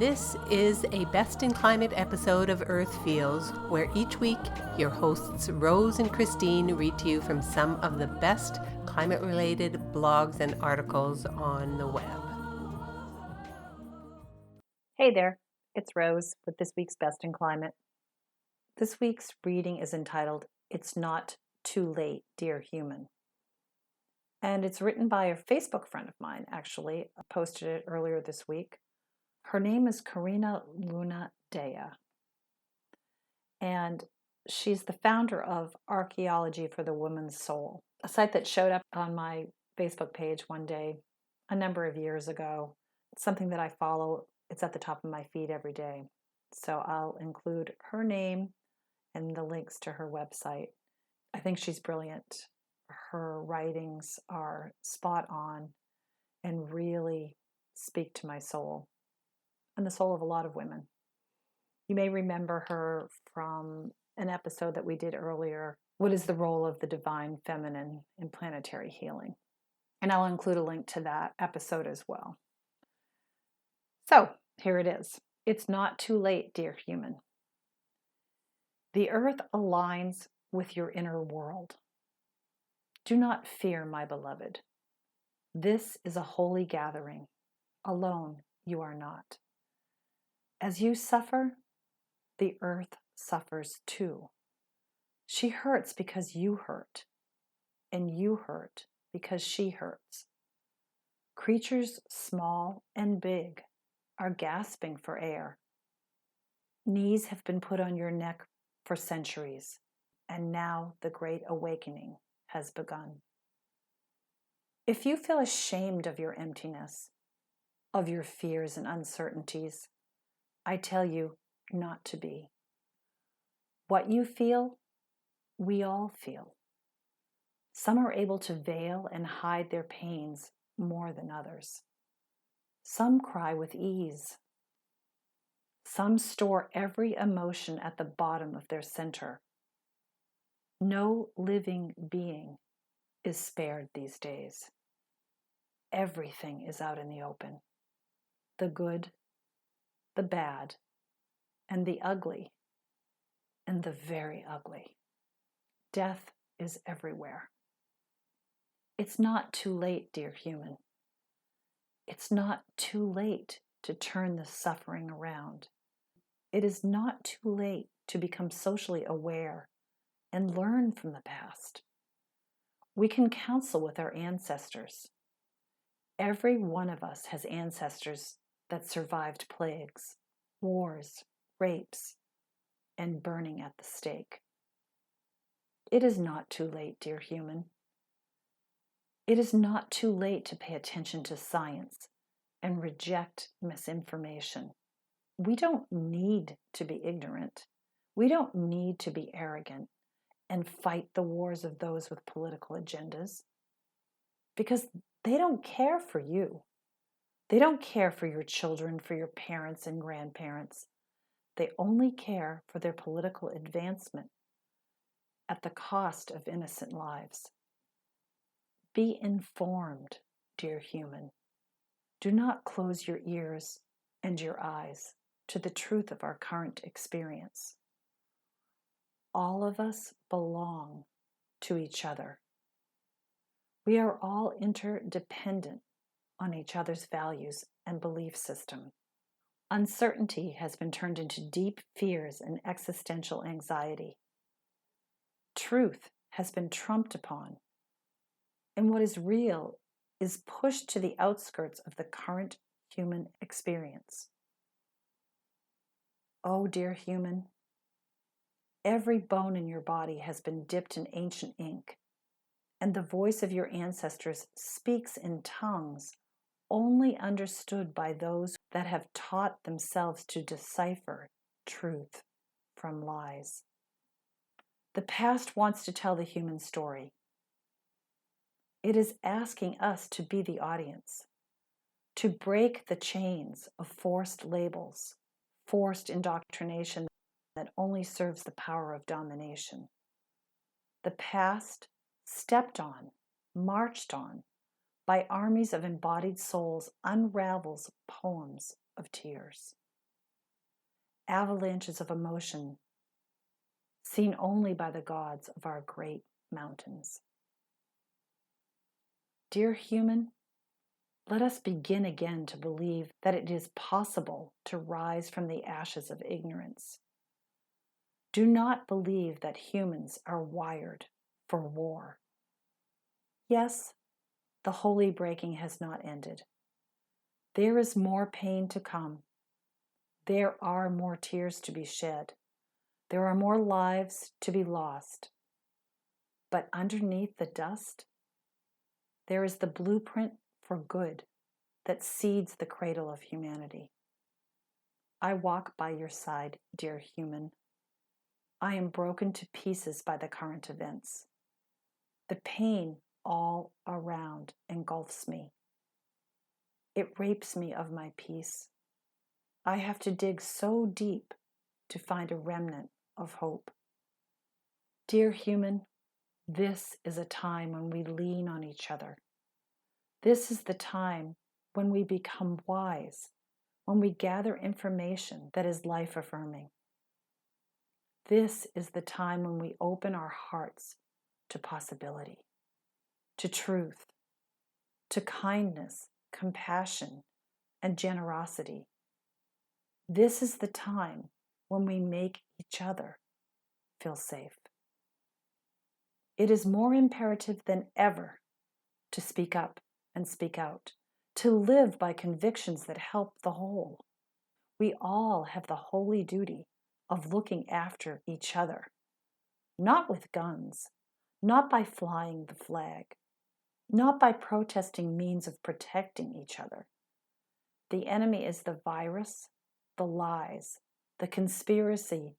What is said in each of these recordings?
This is a Best in Climate episode of Earth Feels, where each week your hosts Rose and Christine read to you from some of the best climate-related blogs and articles on the web. Hey there, it's Rose with this week's Best in Climate. This week's reading is entitled, It's Not Too Late, Dear Human. And it's written by a Facebook friend of mine, actually. I posted it earlier this week. Her name is Corina Luna Dea. And she's the founder of Archaeology for the Woman's Soul, a site that showed up on my Facebook page one day a number of years ago. It's something that I follow. It's at the top of my feed every day. So I'll include her name and the links to her website. I think she's brilliant. Her writings are spot on and really speak to my soul and the soul of a lot of women. You may remember her from an episode that we did earlier. What is the role of the divine feminine in planetary healing? And I'll include a link to that episode as well. So here it is. It's not too late, dear human. The earth aligns with your inner world. Do not fear, my beloved. This is a holy gathering. Alone you are not. As you suffer, the earth suffers too. She hurts because you hurt, and you hurt because she hurts. Creatures small and big are gasping for air. Knees have been put on your neck for centuries, and now the great awakening has begun. If you feel ashamed of your emptiness, of your fears and uncertainties, I tell you not to be. What you feel, we all feel. Some are able to veil and hide their pains more than others. Some cry with ease. Some store every emotion at the bottom of their center. No living being is spared these days. Everything is out in the open. The good, the bad, and the ugly, and the very ugly. Death is everywhere. It's not too late, dear human. It's not too late to turn the suffering around. It is not too late to become socially aware and learn from the past. We can counsel with our ancestors. Every one of us has ancestors that survived plagues, wars, rapes, and burning at the stake. It is not too late, dear human. It is not too late to pay attention to science and reject misinformation. We don't need to be ignorant. We don't need to be arrogant and fight the wars of those with political agendas, because they don't care for you. They don't care for your children, for your parents and grandparents. They only care for their political advancement at the cost of innocent lives. Be informed, dear human. Do not close your ears and your eyes to the truth of our current experience. All of us belong to each other. We are all interdependent on each other's values and belief system. Uncertainty has been turned into deep fears and existential anxiety. Truth has been trumped upon, and what is real is pushed to the outskirts of the current human experience. Oh, dear human, every bone in your body has been dipped in ancient ink, and the voice of your ancestors speaks in tongues only understood by those that have taught themselves to decipher truth from lies. The past wants to tell the human story. It is asking us to be the audience, to break the chains of forced labels, forced indoctrination that only serves the power of domination. The past, stepped on, marched on by armies of embodied souls, unravels poems of tears. avalanches of emotion seen only by the gods of our great mountains. Dear human, let us begin again to believe that it is possible to rise from the ashes of ignorance. Do not believe that humans are wired for war. Yes, the holy breaking has not ended. There is more pain to come. There are more tears to be shed. There are more lives to be lost. But underneath the dust, there is the blueprint for good that seeds the cradle of humanity. I walk by your side, dear human. I am broken to pieces by the current events. The pain all around engulfs me. It rapes me of my peace. I have to dig so deep to find a remnant of hope. Dear human, this is a time when we lean on each other. This is the time when we become wise, when we gather information that is life-affirming. This is the time when we open our hearts to possibility, to truth, to kindness, compassion, and generosity. This is the time when we make each other feel safe. It is more imperative than ever to speak up and speak out, to live by convictions that help the whole. We all have the holy duty of looking after each other, not with guns, not by flying the flag, not by protesting means of protecting each other. The enemy is the virus, the lies, the conspiracy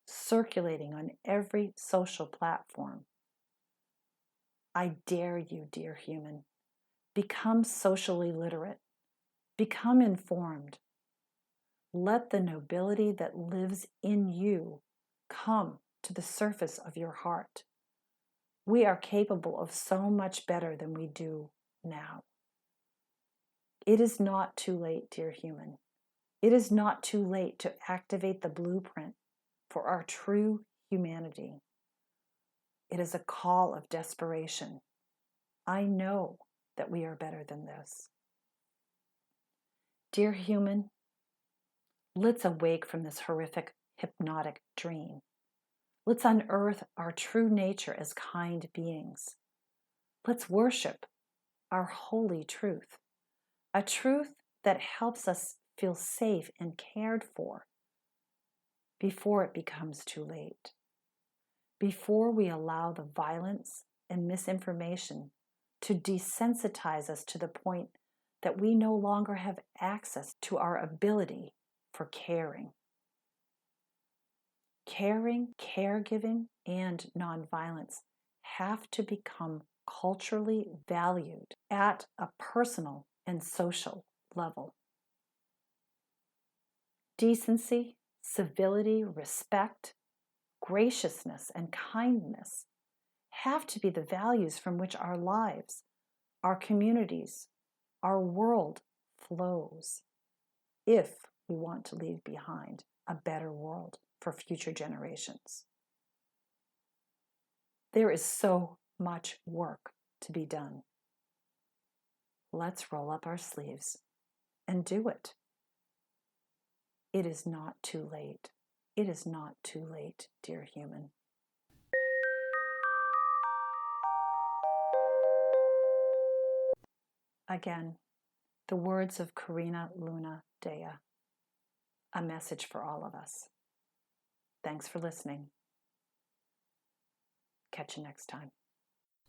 circulating on every social platform. I dare you, dear human, become socially literate, become informed. Let the nobility that lives in you come to the surface of your heart. We are capable of so much better than we do now. It is not too late, dear human. It is not too late to activate the blueprint for our true humanity. It is a call of desperation. I know that we are better than this. Dear human, let's awake from this horrific, hypnotic dream. Let's unearth our true nature as kind beings. Let's worship our holy truth, a truth that helps us feel safe and cared for before it becomes too late, before we allow the violence and misinformation to desensitize us to the point that we no longer have access to our ability for caring. Caring, caregiving, and nonviolence have to become culturally valued at a personal and social level. Decency, civility, respect, graciousness, and kindness have to be the values from which our lives, our communities, our world flows if we want to leave behind a better world for future generations. There is so much work to be done. Let's roll up our sleeves and do it. It is not too late. It is not too late, dear human. Again, the words of Corina Luna Dea, a message for all of us. Thanks for listening. Catch you next time.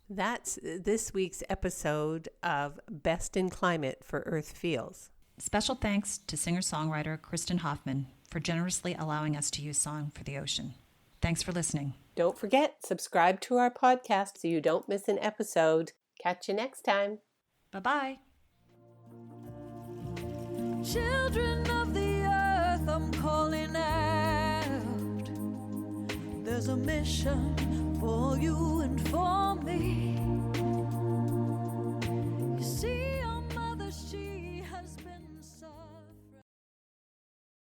That's this week's episode of Best in Climate for Earth Feels. Special thanks to singer-songwriter Kristen Hoffman for generously allowing us to use Song for the Ocean. Thanks for listening. Don't forget, subscribe to our podcast so you don't miss an episode. Catch you next time. Bye-bye. Children of the earth, I'm calling out. There's a mission for you and for me.